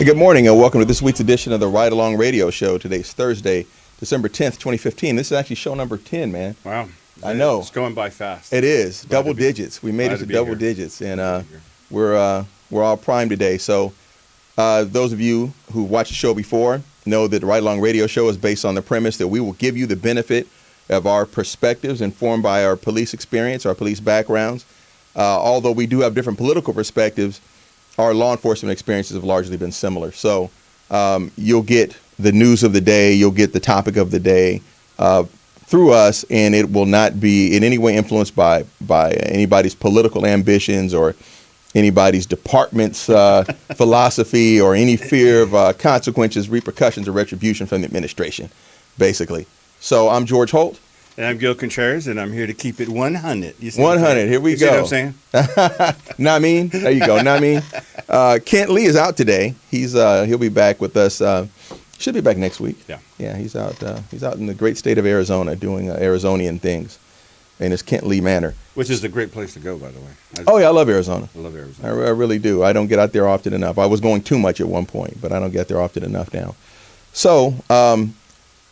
Good morning and welcome to this week's edition of the Ride Along Radio Show. Today's Thursday, December 10th, 2015. This is actually show number 10, man. Wow. I know. It's going by fast. It is. Double digits. We made it to double digits. And we're all primed today. So those of you who watched the show before know that the Ride Along Radio Show is based on the premise that we will give you the benefit of our perspectives informed by our police experience, our police backgrounds. Although we do have different political perspectives, our law enforcement experiences have largely been similar. So you'll get the news of the day, you'll get the topic of the day through us, and it will not be in any way influenced by anybody's political ambitions or anybody's department's philosophy or any fear of consequences, repercussions, or retribution from the administration, basically. So I'm George Holt. And I'm Gil Contreras, and I'm here to keep it 100. 100. Here we go. See what I'm saying? Not mean. There you go. Not mean. Kent Lee is out today. He'll be back with us. Should be back next week. Yeah. Yeah. He's out. He's out in the great state of Arizona doing Arizonian things, in his Kent Lee manner. Which is a great place to go, by the way. Oh yeah, I love Arizona. I love Arizona. I really do. I don't get out there often enough. I was going too much at one point, but I don't get there often enough now. So.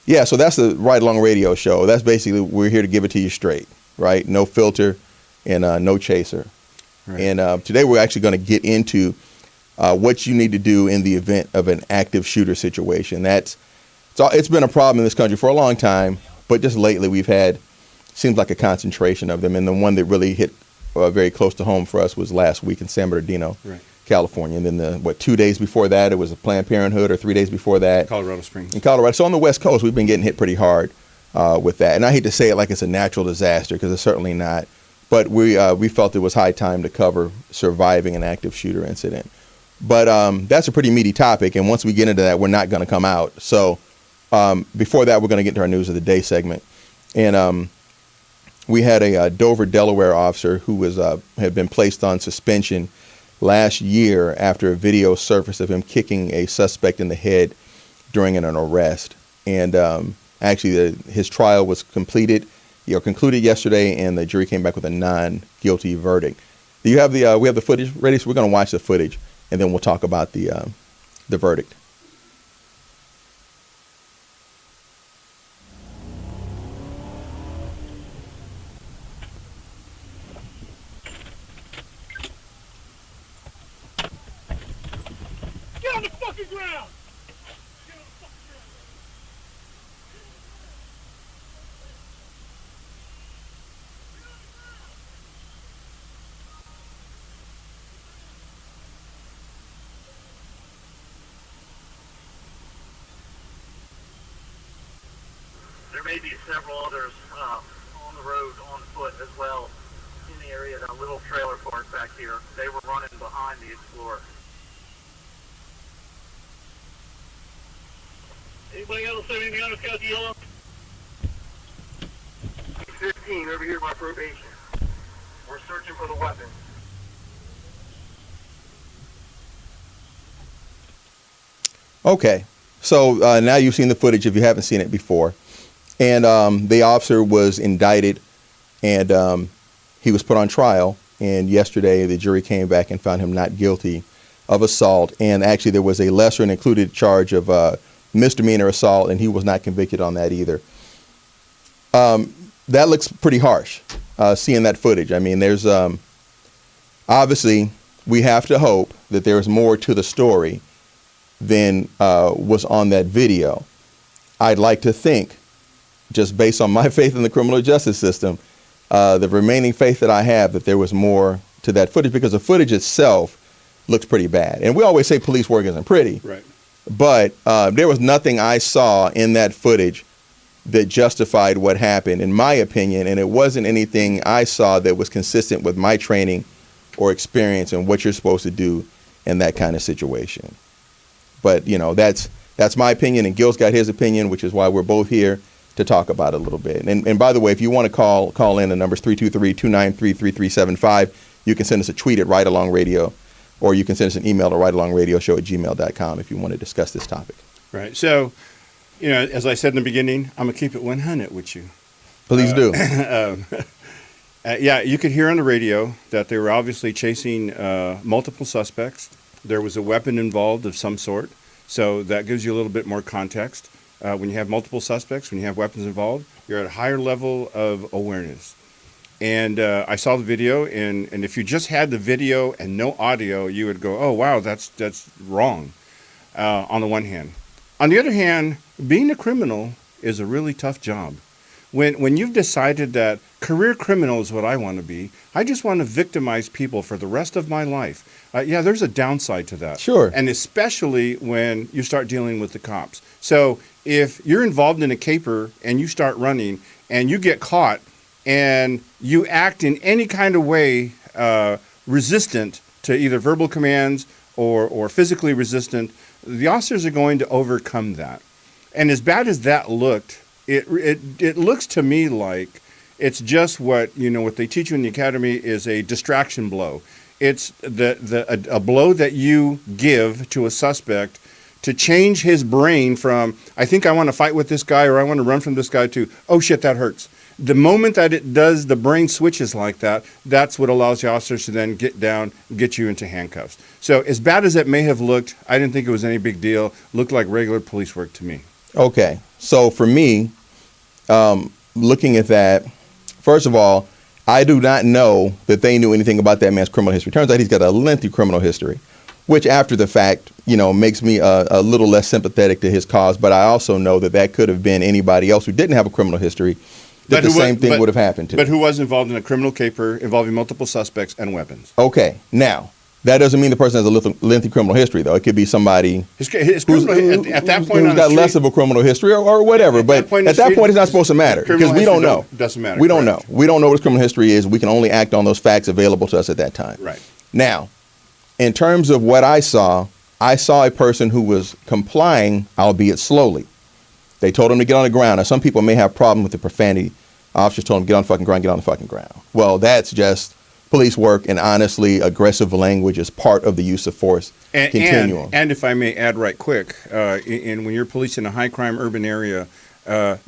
Yeah, so that's the Ride Along Radio Show. That's basically, we're here to give it to you straight, right? No filter and no chaser. Right. And today we're actually going to get into what you need to do in the event of an active shooter situation. It's been a problem in this country for a long time, but just lately we've had, seems like a concentration of them. And the one that really hit very close to home for us was last week in San Bernardino. Right. California, and then 2 days before that it was a Planned Parenthood, or 3 days before that Colorado Springs. In Colorado. So on the West Coast we've been getting hit pretty hard with that, and I hate to say it like it's a natural disaster, because it's certainly not, but we felt it was high time to cover surviving an active shooter incident. But that's a pretty meaty topic, and once we get into that we're not going to come out. So before that we're going to get into our news of the day segment. And we had a Dover, Delaware officer who had been placed on suspension last year after a video surfaced of him kicking a suspect in the head during an arrest. And actually his trial was concluded yesterday, and the jury came back with a non-guilty verdict. Do you have we have the footage ready? So we're going to watch the footage, and then we'll talk about the verdict. Get on the fucking ground! Get on the fucking ground! There may be several others on the road, on foot as well, in the area. That little trailer park back here. They were running behind the Explorer. Anybody else have anything on this guy's yellow? 15 over here by probation. We're searching for the weapon. Okay, so now you've seen the footage if you haven't seen it before. And the officer was indicted, and he was put on trial. And yesterday the jury came back and found him not guilty of assault. And actually there was a lesser and included charge of misdemeanor assault, and he was not convicted on that either. That looks pretty harsh, seeing that footage. I mean, there's obviously we have to hope that there's more to the story than was on that video. I'd like to think, just based on my faith in the criminal justice system, the remaining faith that I have, that there was more to that footage, because the footage itself looks pretty bad. And we always say police work isn't pretty. Right. But there was nothing I saw in that footage that justified what happened, in my opinion, and it wasn't anything I saw that was consistent with my training or experience and what you're supposed to do in that kind of situation. But, you know, that's my opinion, and Gil's got his opinion, which is why we're both here to talk about it a little bit. And by the way, if you want to call in, the number's 323-293-3375. You can send us a tweet at Ride Along Radio, or you can send us an email to ridealongradioshow@gmail.com if you want to discuss this topic. Right. So, you know, as I said in the beginning, I'm going to keep it 100 with you. Please do. Yeah, you could hear on the radio that they were obviously chasing multiple suspects. There was a weapon involved of some sort. So that gives you a little bit more context. When you have multiple suspects, when you have weapons involved, you're at a higher level of awareness. And I saw the video, and if you just had the video and no audio, you would go, oh, wow, that's wrong, on the one hand. On the other hand, being a criminal is a really tough job. When you've decided that career criminal is what I want to be, I just want to victimize people for the rest of my life. Yeah, there's a downside to that. Sure. And especially when you start dealing with the cops. So if you're involved in a caper and you start running and you get caught and you act in any kind of way resistant to either verbal commands or physically resistant, the officers are going to overcome that. And as bad as that looked, it looks to me like it's just what they teach you in the academy is a distraction blow. It's a blow that you give to a suspect to change his brain from, I think I want to fight with this guy or I want to run from this guy, to, oh shit, that hurts. The moment that it does, the brain switches like that, that's what allows the officers to then get down, get you into handcuffs. So as bad as it may have looked, I didn't think it was any big deal. Looked like regular police work to me. Okay. So for me, looking at that, first of all, I do not know that they knew anything about that man's criminal history. Turns out he's got a lengthy criminal history, which after the fact, makes me a little less sympathetic to his cause. But I also know that could have been anybody else who didn't have a criminal history that the same thing would have happened to. But who was involved in a criminal caper involving multiple suspects and weapons. Okay. Now, that doesn't mean the person has a lengthy criminal history, though. It could be somebody his criminal, at that point who's got less of a criminal history or whatever. At that point, it's not supposed to matter because we don't know. Doesn't matter. We don't know. We don't know what his criminal history is. We can only act on those facts available to us at that time. Right. Now, in terms of what I saw a person who was complying, albeit slowly. They told him to get on the ground. Now, some people may have problem with the profanity. Officers told him, get on the fucking ground, get on the fucking ground. Well, that's just police work, and honestly, aggressive language is part of the use of force continuum. And if I may add right quick, when you're policing a high-crime urban area,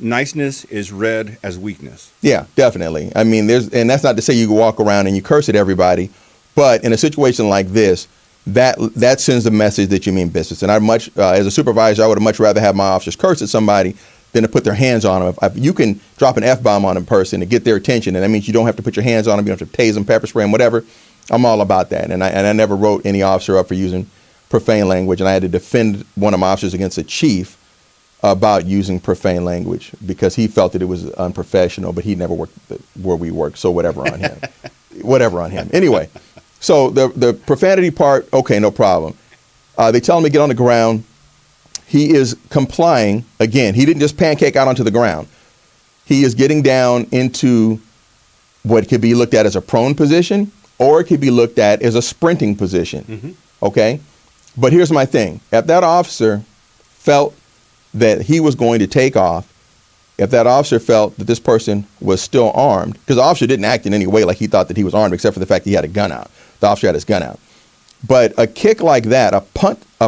niceness is read as weakness. Yeah, definitely. I mean, and that's not to say you walk around and you curse at everybody, but in a situation like this, that sends the message that you mean business. And as a supervisor, I would much rather have my officers curse at somebody than to put their hands on them. If you can drop an F-bomb on a person to get their attention, and that means you don't have to put your hands on them, you don't have to tase them, pepper spray them, whatever, I'm all about that. And I never wrote any officer up for using profane language, and I had to defend one of my officers against a chief about using profane language because he felt that it was unprofessional, but he never worked where we worked, so whatever on him. Whatever on him. Anyway, so the profanity part, okay, no problem. They tell him to get on the ground. He is complying. Again, he didn't just pancake out onto the ground. He is getting down into what could be looked at as a prone position, or it could be looked at as a sprinting position. Mm-hmm. Okay? But here's my thing. If that officer felt that he was going to take off, if that officer felt that this person was still armed, because the officer didn't act in any way like he thought that he was armed, except for the fact that he had a gun out. The officer had his gun out. But a kick like that, a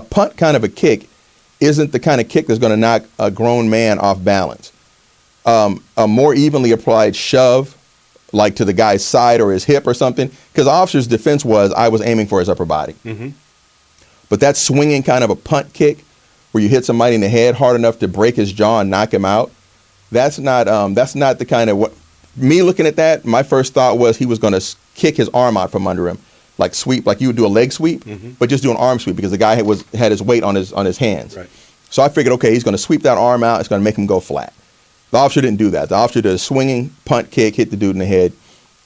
punt kind of a kick, isn't the kind of kick that's going to knock a grown man off balance. A more evenly applied shove, like to the guy's side or his hip or something, because the officer's defense was, I was aiming for his upper body. Mm-hmm. But that swinging kind of a punt kick, where you hit somebody in the head hard enough to break his jaw and knock him out, that's not the kind of what. Me looking at that, my first thought was he was going to kick his arm out from under him. Like sweep, like you would do a leg sweep, mm-hmm. but just do an arm sweep because the guy had his weight on his hands. Right. So I figured, okay, he's going to sweep that arm out. It's going to make him go flat. The officer didn't do that. The officer did a swinging punt kick, hit the dude in the head,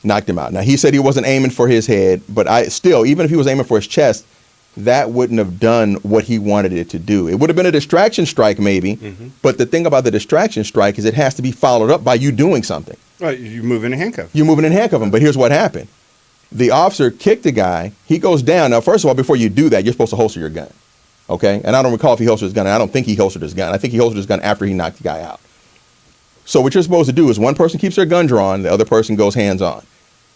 knocked him out. Now he said he wasn't aiming for his head, but even if he was aiming for his chest, that wouldn't have done what he wanted it to do. It would have been a distraction strike maybe, mm-hmm. but the thing about the distraction strike is it has to be followed up by you doing something. Right, you move in a handcuff. You moving in handcuffing, but here's what happened. The officer kicked the guy. He goes down. Now, first of all, before you do that, you're supposed to holster your gun. Okay? And I don't recall if he holstered his gun. I don't think he holstered his gun. I think he holstered his gun after he knocked the guy out. So what you're supposed to do is one person keeps their gun drawn, the other person goes hands on.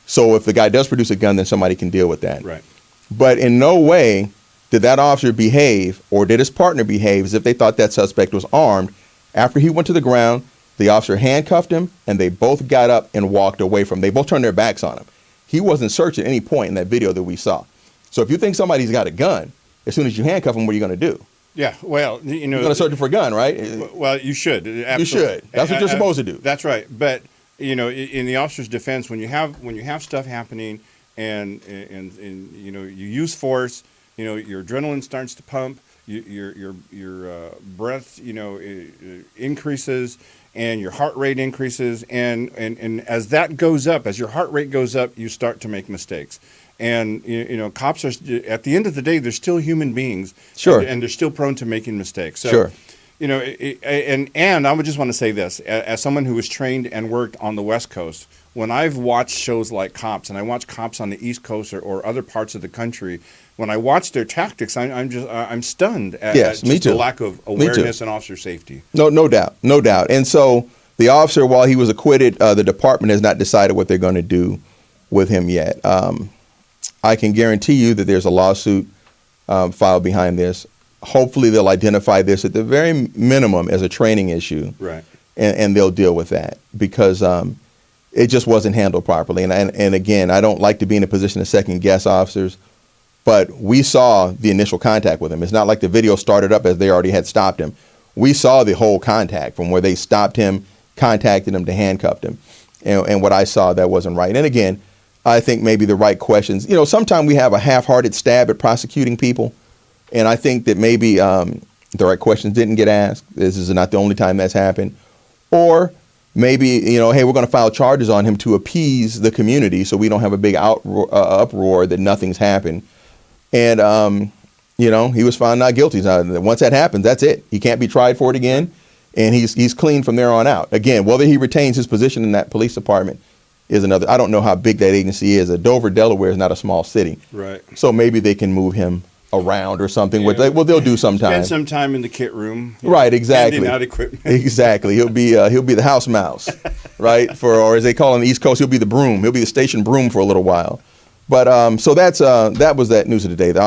So if the guy does produce a gun, then somebody can deal with that. Right. But in no way did that officer behave, or did his partner behave, as if they thought that suspect was armed. After he went to the ground, the officer handcuffed him, and they both got up and walked away from him. They both turned their backs on him. He wasn't searched at any point in that video that we saw. So if you think somebody's got a gun, as soon as you handcuff him, what are you going to do? Yeah, well, You're going to search him for a gun, right? Well, you should. Absolutely. You should. That's what you're supposed to do. That's right. But in the officer's defense, when you have stuff happening, and you use force, your adrenaline starts to pump, your breath, increases, and your heart rate increases, and as that goes up, as your heart rate goes up, you start to make mistakes. And cops are, at the end of the day, they're still human beings. Sure. And they're still prone to making mistakes. So, sure. And I would just want to say this, as someone who was trained and worked on the West Coast, when I've watched shows like Cops, and I watch Cops on the East Coast or other parts of the country, when I watch their tactics, I'm stunned at me too. the lack of awareness and officer safety. No doubt. And so the officer, while he was acquitted, the department has not decided what they're going to do with him yet. I can guarantee you that there's a lawsuit filed behind this. Hopefully they'll identify this at the very minimum as a training issue, right? And they'll deal with that, because it just wasn't handled properly. And again, I don't like to be in a position to second guess officers, but we saw the initial contact with him. It's not like the video started up as they already had stopped him. We saw the whole contact from where they stopped him, contacted him, to handcuffed him. And what I saw, that wasn't right. And again, I think maybe the right questions. Sometimes we have a half-hearted stab at prosecuting people, and I think that maybe the right questions didn't get asked. This is not the only time that's happened. Or maybe, hey, we're going to file charges on him to appease the community so we don't have a big uproar that nothing's happened. And, he was found not guilty. Once that happens, that's it. He can't be tried for it again, and he's clean from there on out. Again, whether he retains his position in that police department is another. I don't know how big that agency is. Dover, Delaware is not a small city. Right. So maybe they can move him around or something. Yeah. They'll do sometime. Spend some time in the kit room. Right, exactly. Handing out equipment. Exactly. He'll be the house mouse, right? Or as they call on the East Coast, he'll be the broom. He'll be the station broom for a little while. But so that was that news of the day. The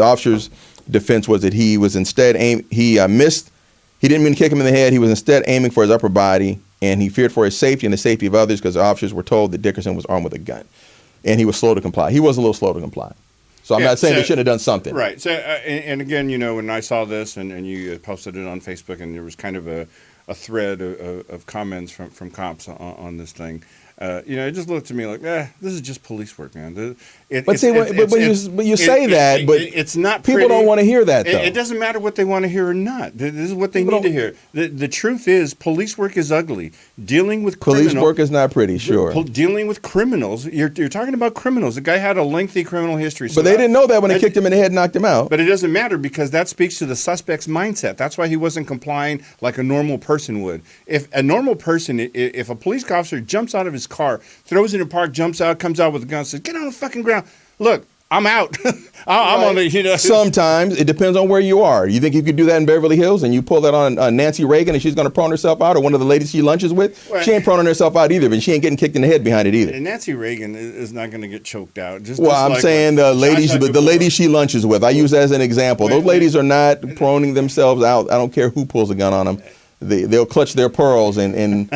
officer's defense was that he was instead he missed. He didn't mean to kick him in the head. He was instead aiming for his upper body, and he feared for his safety and the safety of others because the officers were told that Dickerson was armed with a gun, and he was slow to comply. He was a little slow to comply. So I'm not saying they shouldn't have done something. Right. So and again, when I saw this and you posted it on Facebook, and there was kind of a thread of comments from cops on this thing. It just looked to me like, this is just police work, man. But you say that, but it's not. People don't want to hear that, though. It doesn't matter what they want to hear or not. This is what they need to hear. The truth is, police work is ugly. Dealing with police work is not pretty. Sure. Dealing with criminals. You're talking about criminals. The guy had a lengthy criminal history. So but they didn't know that when they kicked him in the head and knocked him out. But it doesn't matter, because that speaks to the suspect's mindset. That's why he wasn't complying like a normal person would. If a normal person, if a police officer jumps out of his car, throws it in the park, jumps out, comes out with a gun, says, "Get on the fucking ground. Look, I'm out. I'm on the." Sometimes it depends on where you are. You think you could do that in Beverly Hills, and you pull that on Nancy Reagan, and she's going to prone herself out, or one of the ladies she lunches with? Well, she ain't proning herself out either, but she ain't getting kicked in the head behind it either. And Nancy Reagan is not going to get choked out. I'm saying the ladies she lunches with. I use that as an example. Those ladies are not proning themselves out. I don't care who pulls a gun on them. They'll clutch their pearls and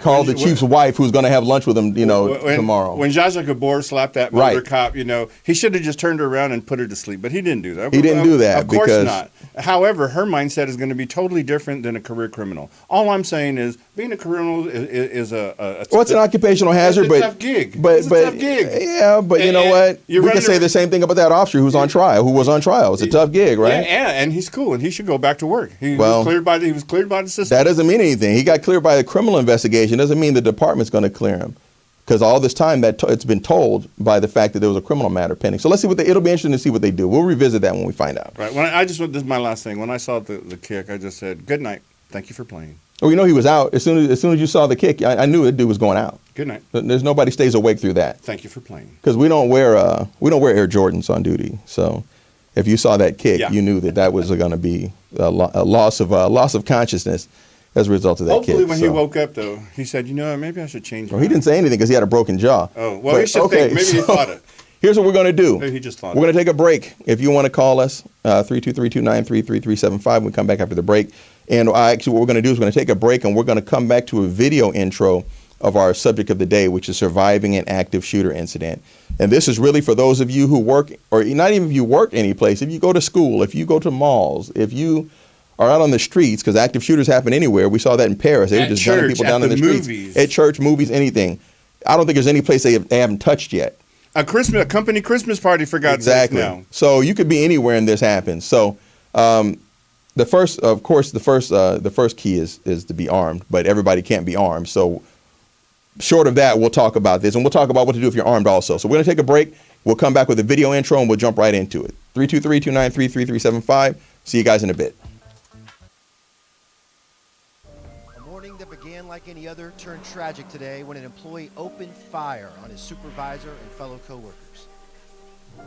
call the chief's wife, who's going to have lunch with them, tomorrow. When Zsa Zsa Gabor slapped that motor cop, he should have just turned her around and put her to sleep, but he didn't do that. He didn't do that. Of course not. However, her mindset is going to be totally different than a career criminal. All I'm saying is, being a criminal is it's an occupational hazard, it's a tough gig. It's a tough gig. Yeah, but you know what? We can say the same thing about that officer who was on trial. It's a tough gig, right? Yeah, and he's cool, and he should go back to work. He was cleared by the system. That doesn't mean anything. He got cleared by the criminal investigation. Doesn't mean the department's going to clear him, because all this time it's been told by the fact that there was a criminal matter pending. So let's see it'll be interesting to see what they do. We'll revisit that when we find out. Right. This is my last thing. When I saw the kick, I just said, "Good night. Thank you for playing." Oh, he was out as soon as you saw the kick. I knew the dude was going out. Good night. There's nobody stays awake through that. Thank you for playing. Because we don't wear Air Jordans on duty. So if you saw that kick, you knew that was going to be a loss of consciousness as a result of that kick. Hopefully when he woke up, though, he said, maybe I should change my He didn't say anything because he had a broken jaw. Oh, well, he should think. Maybe he thought it. Here's what we're going to do. Maybe he just thought We're going to take a break. If you want to call us, 323-293-3375. We come back after the break. And actually what we're going to do is we're going to take a break, and we're going to come back to a video intro of our subject of the day, which is surviving an active shooter incident. And this is really for those of you who work, or not even if you work any place, if you go to school, if you go to malls, if you are out on the streets, because active shooters happen anywhere. We saw that in Paris. They were just gunning people down in the streets. At church, movies, anything. I don't think there's any place they haven't touched yet. A company Christmas party, for God's sake. Exactly. Now. So you could be anywhere and this happens. So the first key is to be armed, but everybody can't be armed. So short of that, we'll talk about this, and we'll talk about what to do if you're armed also. So we're going to take a break. We'll come back with a video intro, and we'll jump right into it. 323-293-3375. See you guys in a bit. A morning that began like any other turned tragic today when an employee opened fire on his supervisor and fellow coworkers.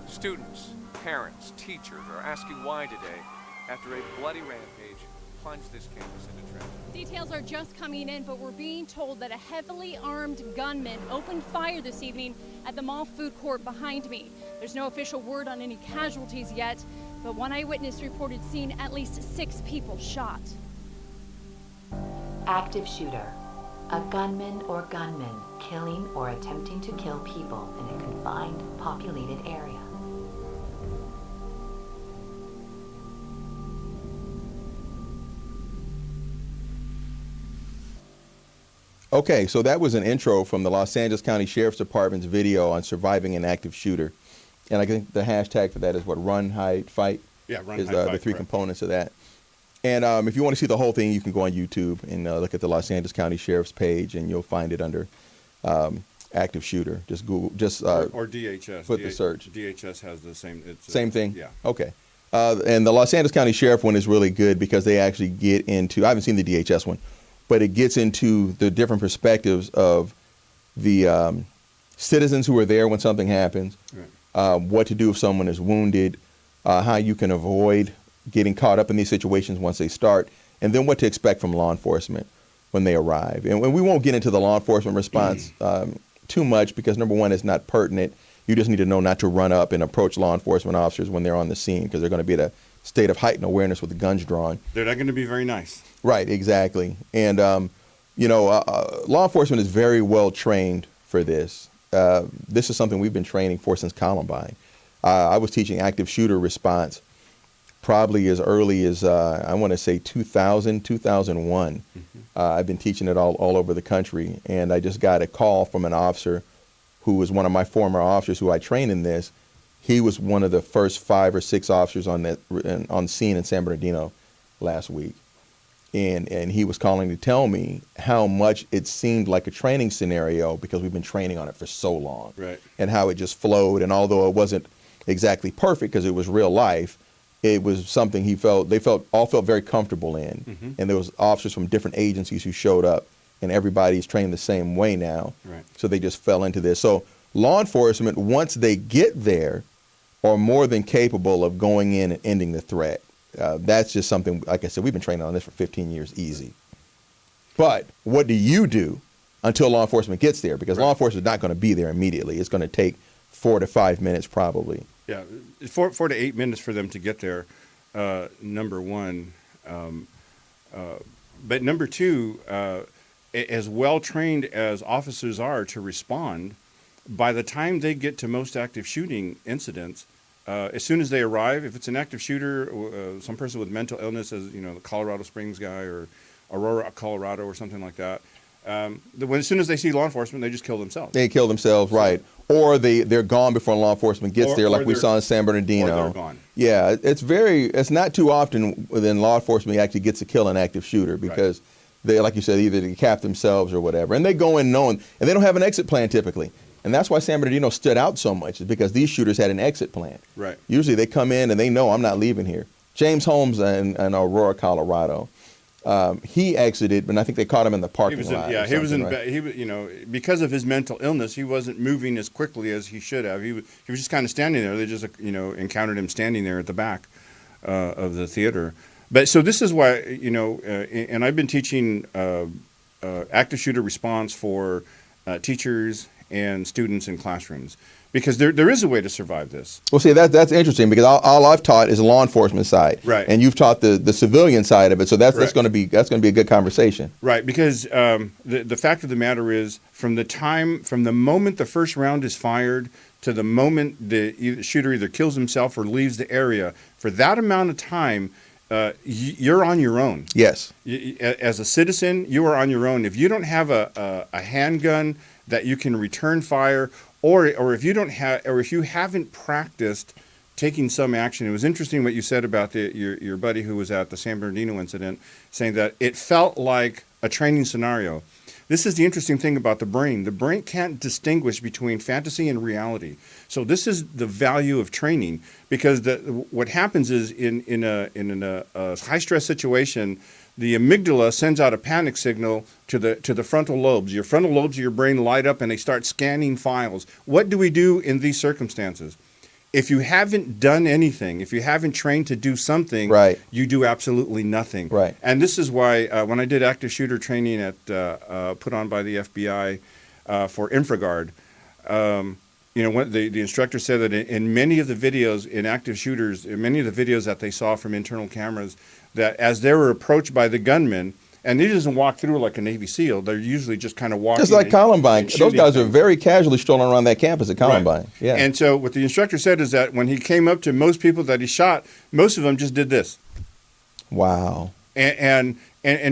Students, parents, teachers are asking why today, after a bloody rampage plunged this campus into tragedy. Details are just coming in, but we're being told that a heavily armed gunman opened fire this evening at the mall food court behind me. There's no official word on any casualties yet, but one eyewitness reported seeing at least 6 people shot. Active shooter. A gunman or gunmen killing or attempting to kill people in a confined, populated area. Okay, so that was an intro from the Los Angeles County Sheriff's Department's video on surviving an active shooter. And I think the hashtag for that is what? Run, hide, fight? Yeah, run, is hide, fight. The 3 components of that. And if you want to see the whole thing, you can go on YouTube and look at the Los Angeles County Sheriff's page, and you'll find it under active shooter. Just Google, or DHS. Put the search. DHS has the same. Same thing? Yeah. Okay. And the Los Angeles County Sheriff one is really good because they actually get into, I haven't seen the DHS one, but it gets into the different perspectives of the citizens who are there when something happens, right. What to do if someone is wounded, how you can avoid getting caught up in these situations once they start, and then what to expect from law enforcement when they arrive. And we won't get into the law enforcement response too much because, number one, it's not pertinent. You just need to know not to run up and approach law enforcement officers when they're on the scene because they're going to be at a state of heightened awareness with the guns drawn. They're not going to be very nice. Right, exactly. And, law enforcement is very well trained for this. This is something we've been training for since Columbine. I was teaching active shooter response probably as early as, I want to say 2000, 2001. Mm-hmm. I've been teaching it all over the country. And I just got a call from an officer who was one of my former officers who I trained in this. He was one of the first 5 or 6 officers on scene in San Bernardino last week. And he was calling to tell me how much it seemed like a training scenario because we've been training on it for so long. Right. And how it just flowed. And although it wasn't exactly perfect because it was real life, it was something they all felt very comfortable in. Mm-hmm. And there was officers from different agencies who showed up, and everybody's trained the same way now. Right. So they just fell into this. So law enforcement, once they get there, are more than capable of going in and ending the threat. That's just something, like I said, we've been training on this for 15 years easy. But what do you do until law enforcement gets there? Because law enforcement is not going to be there immediately. It's going to take 4 to 5 minutes probably. Yeah, 4 to 8 minutes for them to get there, number one. But number two, as well trained as officers are to respond, by the time they get to most active shooting incidents, as soon as they arrive, if it's an active shooter, some person with mental illness, as the Colorado Springs guy or Aurora, Colorado, or something like that, as soon as they see law enforcement, they just kill themselves. They kill themselves, right? Or they're gone before law enforcement gets there, like we saw in San Bernardino. Or they're gone. Yeah, it's not too often within law enforcement actually gets to kill an active shooter because they, like you said, either they cap themselves or whatever, and they go in knowing, and they don't have an exit plan typically. And that's why San Bernardino stood out so much, is because these shooters had an exit plan. Right. Usually they come in and they know I'm not leaving here. James Holmes in Aurora, Colorado, he exited, but I think they caught him in the parking lot. Yeah, he was because of his mental illness, he wasn't moving as quickly as he should have. He was just kind of standing there. They just encountered him standing there at the back of the theater. But so this is why and I've been teaching active shooter response for teachers and students in classrooms, because there is a way to survive this. Well, see, that's interesting because all I've taught is law enforcement side, Right. And you've taught the civilian side of it. So that's Correct. going to be a good conversation, Right, because the fact of the matter is, from the moment the first round is fired to the moment the shooter either kills himself or leaves the area, for that amount of time, you're on your own. Yes. As a citizen, you are on your own. If you don't have a handgun that you can return fire, or if you haven't practiced taking some action. It was interesting what you said about your buddy who was at the San Bernardino incident, saying that it felt like a training scenario. This is the interesting thing about the brain. The brain can't distinguish between fantasy and reality. So this is the value of training, because what happens is in a high stress situation, the amygdala sends out a panic signal to the frontal lobes. Your frontal lobes of your brain light up and they start scanning files. What do we do in these circumstances? If you haven't done anything, if you haven't trained to do something, right, you do absolutely nothing. Right. And this is why when I did active shooter training put on by the FBI for InfraGard, the instructor said that in many of the videos in active shooters, in many of the videos that they saw from internal cameras, that as they were approached by the gunman, and he doesn't walk through like a Navy SEAL. They're usually just kind of walking. Just like Columbine. Those guys are things. very casually strolling around that campus at Columbine. Right. Yeah. And so what the instructor said is that when he came up to most people that he shot, most of them just did this. Wow. And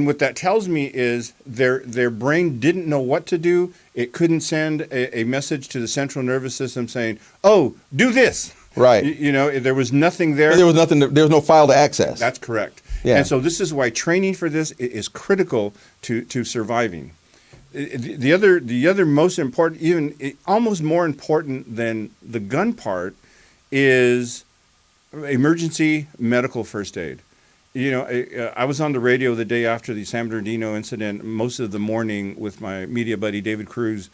what that tells me is their brain didn't know what to do. It couldn't send a message to the central nervous system saying, "Oh, do this." Right. There was nothing there. There was nothing. There was no file to access. That's correct. Yeah. And so this is why training for this is critical to surviving. The other most important, almost more important than the gun part, is emergency medical first aid. I was on the radio the day after the San Bernardino incident, most of the morning, with my media buddy David Cruz,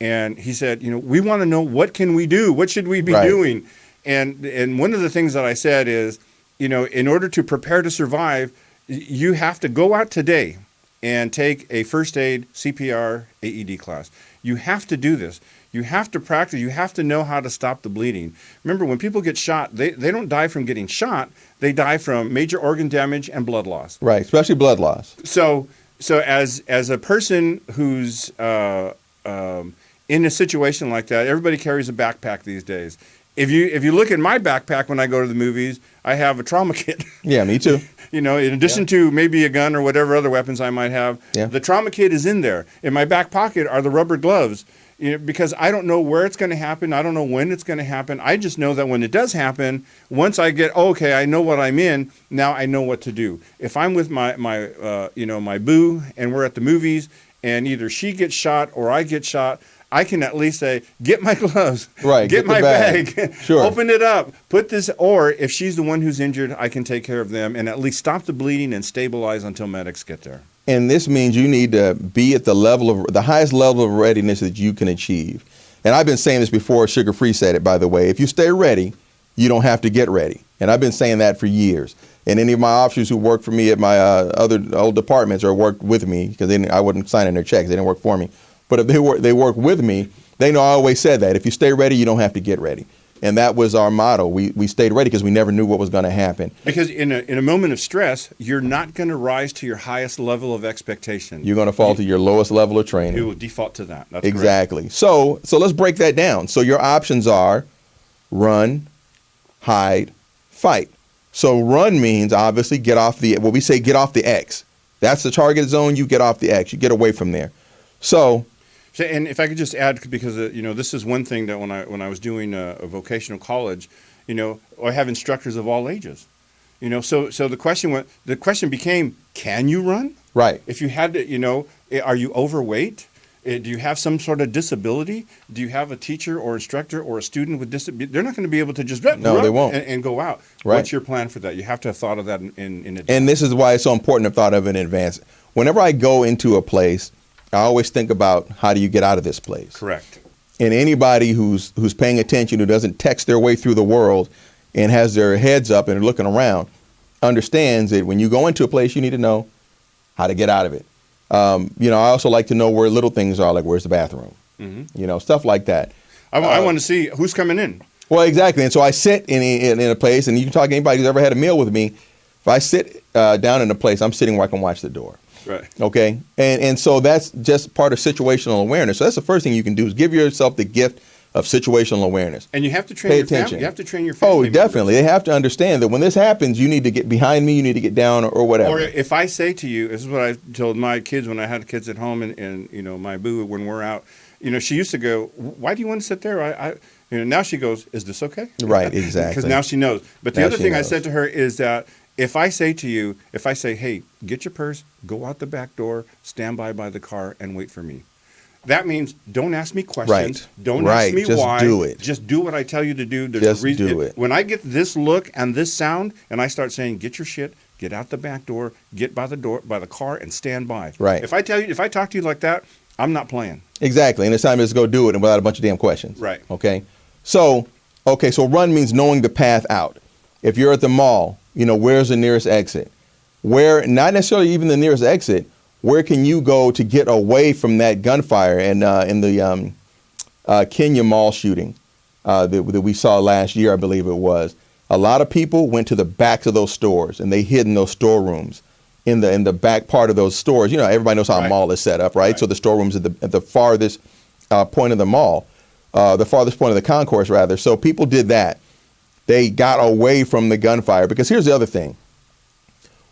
and he said, we want to know, what can we do? What should we be doing? And one of the things that I said is, in order to prepare to survive, you have to go out today and take a first aid, CPR, AED class. You have to do this. You have to practice. You have to know how to stop the bleeding. Remember, when people get shot, they don't die from getting shot. They die from major organ damage and blood loss. Right, especially blood loss. So as a person who's in a situation like that, everybody carries a backpack these days. If you look at my backpack when I go to the movies, I have a trauma kit. Yeah, me too. In addition to maybe a gun or whatever other weapons I might have, the trauma kit is in there. In my back pocket are the rubber gloves, because I don't know where it's going to happen. I don't know when it's going to happen. I just know that when it does happen, once I get, I know what I'm in, now I know what to do. If I'm with my boo and we're at the movies and either she gets shot or I get shot, I can at least say, get my gloves, get my bag, sure, open it up, put this, or if she's the one who's injured, I can take care of them and at least stop the bleeding and stabilize until medics get there. And this means you need to be at the highest level of readiness that you can achieve. And I've been saying this before, Sugar Free said it, by the way. If you stay ready, you don't have to get ready. And I've been saying that for years. And any of my officers who work for me at my other old departments or worked with me, because I wasn't signing their checks, they didn't work for me. But if they work with me, they know I always said that. If you stay ready, you don't have to get ready. And that was our motto. We stayed ready because we never knew what was going to happen. Because in a moment of stress, you're not going to rise to your highest level of expectation. You're going to fall to your lowest level of training. You will default to that. That's exactly. Correct. So let's break that down. So your options are run, hide, fight. So run means obviously get off the X. That's the target zone. You get off the X. You get away from there. So. And if I could just add, because this is one thing that when I was doing a vocational college, I have instructors of all ages, So the question became, can you run? Right. If you had to, are you overweight? Do you have some sort of disability? Do you have a teacher or instructor or a student with disability? They're not going to be able to just run they won't. And go out. Right. What's your plan for that? You have to have thought of that in advance. And this is why it's so important to have thought of it in advance. Whenever I go into a place, I always think about, how do you get out of this place? Correct. And anybody who's paying attention, who doesn't text their way through the world and has their heads up and looking around, understands that when you go into a place, you need to know how to get out of it. I also like to know where little things are, like where's the bathroom, stuff like that. I want to see who's coming in. Well, exactly. And so I sit in a place, and you can talk to anybody who's ever had a meal with me. If I sit down in a place, I'm sitting where I can watch the door. Right. Okay. And so that's just part of situational awareness. So that's the first thing you can do is give yourself the gift of situational awareness. And you have to train Pay your attention. family. You have to train your family. Oh, members. definitely. They have to understand that when this happens, you need to get behind me, you need to get down or whatever. Or if I say to you, this is what I told my kids when I had kids at home, and you know, my boo, when we're out, you know, she used to go, "Why do you want to sit there?" You know, now she goes, "Is this okay?" Right, exactly. Because now she knows. But the Now other she thing I knows. said to her is that if I say to you, if I say, "Hey, get your purse, go out the back door, stand by the car, and wait for me," that means don't ask me questions. Right. Don't Right. ask me Just why. do it. Just do what I tell you to do. There's Just a reason. do it. When I get this look and this sound, and I start saying, "Get your shit, get out the back door, get by the car, and stand by." Right. If I talk to you like that, I'm not playing. Exactly. And it's time to go do it and without a bunch of damn questions. Right. Okay. So run means knowing the path out. If you're at the mall, you know, where's the nearest exit? Where, not necessarily even the nearest exit, where can you go to get away from that gunfire? And in the Kenya mall shooting that we saw last year, I believe it was, a lot of people went to the backs of those stores and they hid in those storerooms in the back part of those stores. You know, everybody knows how a mall is set up, right? So the storerooms at the farthest point of the mall, the farthest point of the concourse, rather. So people did that. They got away from the gunfire because here's the other thing.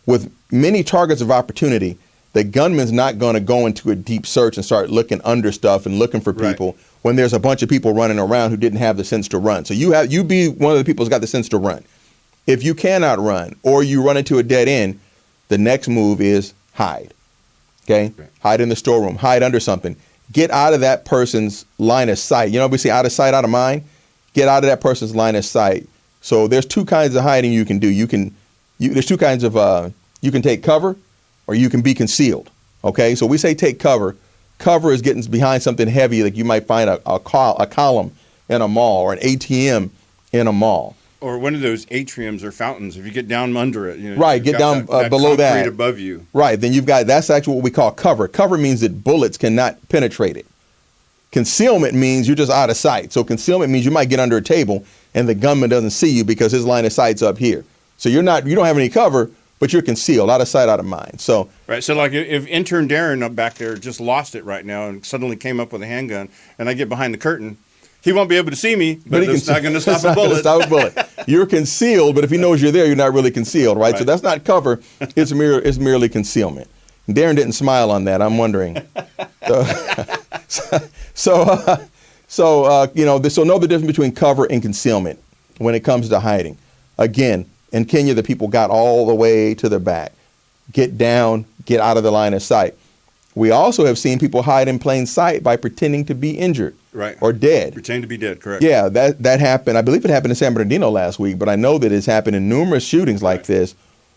With many targets of opportunity, the gunman's not going to go into a deep search and start looking under stuff and looking for people when there's a bunch of people running around who didn't have the sense to run. So you be one of the people who's got the sense to run. If you cannot run or you run into a dead end, the next move is hide. Okay? Right. Hide in the storeroom. Hide under something. Get out of that person's line of sight. You know, we say out of sight, out of mind. Get out of that person's line of sight. So there's two kinds of hiding you can do. There's two kinds of you can take cover or you can be concealed. Okay? So we say take cover. Cover is getting behind something heavy, like you might find a column in a mall or an ATM in a mall. Or one of those atriums or fountains. If you get down under it, you know, Right, you've get got down below that. concrete above you. Right, then that's actually what we call cover. Cover means that bullets cannot penetrate it. Concealment means you're just out of sight. So concealment means you might get under a table and the gunman doesn't see you because his line of sight's up here. So you don't have any cover, but you're concealed, out of sight, out of mind. So Right. So like if intern Darren up back there just lost it right now and suddenly came up with a handgun and I get behind the curtain, he won't be able to see me, but it's not going to stop a bullet. Stop a bullet. You're concealed, but if he knows you're there, you're not really concealed, right? So that's not cover. It's merely concealment. Darren didn't smile on that. I'm wondering. So know the difference between cover and concealment when it comes to hiding. Again, in Kenya, the people got all the way to the back. Get down, get out of the line of sight. We also have seen people hide in plain sight by pretending to be injured or dead. Pretending to be dead, correct. Yeah, that happened. I believe it happened in San Bernardino last week, but I know that it's happened in numerous shootings like this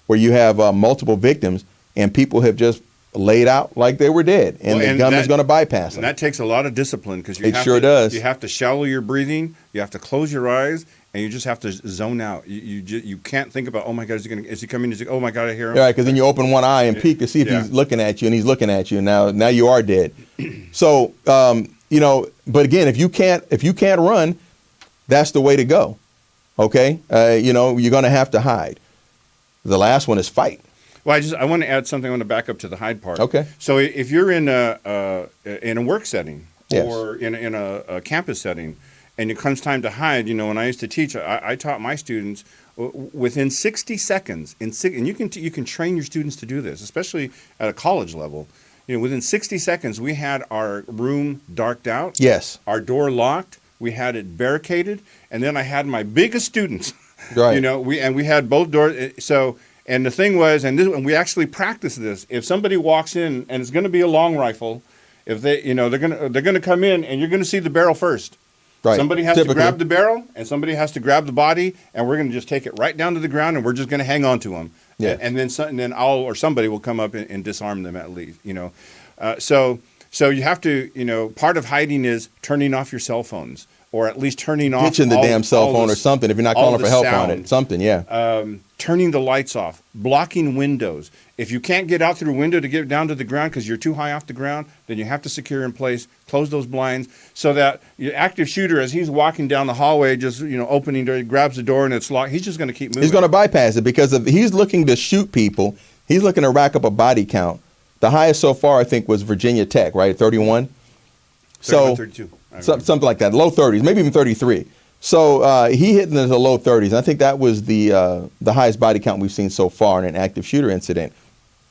where you have multiple victims and people have just laid out like they were dead, and the gunman's going to bypass them. And that takes a lot of discipline because it sure does. You have to shallow your breathing, you have to close your eyes, and you just have to zone out. You can't think about, oh my God, is he coming? Oh my God, I hear him. Right, because then you open one eye and peek to see if he's looking at you, and he's looking at you, and now you are dead. So but again, if you can't run, that's the way to go. Okay, you're going to have to hide. The last one is fight. Well, I want to add something. I want to back up to the hide part. Okay. So if you're in a work setting Yes. or in a campus setting, and it comes time to hide, when I used to teach, I taught my students within 60 seconds, and you can train your students to do this, especially at a college level. Within 60 seconds, we had our room darked out. Yes. Our door locked. We had it barricaded, and then I had my biggest students. Right. We had both doors. So. And the thing was, and we actually practiced this. If somebody walks in and it's going to be a long rifle, if they're going to come in and you're going to see the barrel first. Right. Somebody has to grab the barrel and somebody has to grab the body, and we're going to just take it right down to the ground and we're just going to hang on to them. Yeah. And then somebody will come up and disarm them at least. So you have to part of hiding is turning off your cell phones. or at least turning off Ditching the damn cell phone or something if you're not calling for help on it. Something, yeah. Turning the lights off, blocking windows. If you can't get out through a window to get down to the ground because you're too high off the ground, then you have to secure in place, close those blinds so that your active shooter, as he's walking down the hallway, just opening door, he grabs the door and it's locked. He's just going to keep moving. He's going to bypass it because if he's looking to shoot people, he's looking to rack up a body count. The highest so far, I think, was Virginia Tech, right? 31. 32. Something like that, low 30s, maybe even 33. So he hit in the low 30s. I think that was the highest body count we've seen so far in an active shooter incident.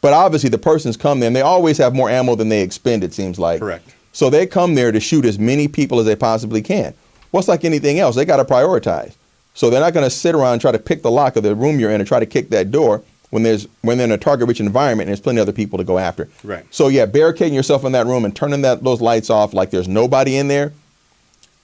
But obviously the persons come there, and they always have more ammo than they expend, it seems like. Correct. So they come there to shoot as many people as they possibly can. Well, it's like anything else. They got to prioritize. So they're not going to sit around and try to pick the lock of the room you're in and try to kick that door when they're in a target-rich environment and there's plenty of other people to go after. Right. So, yeah, barricading yourself in that room and turning those lights off like there's nobody in there,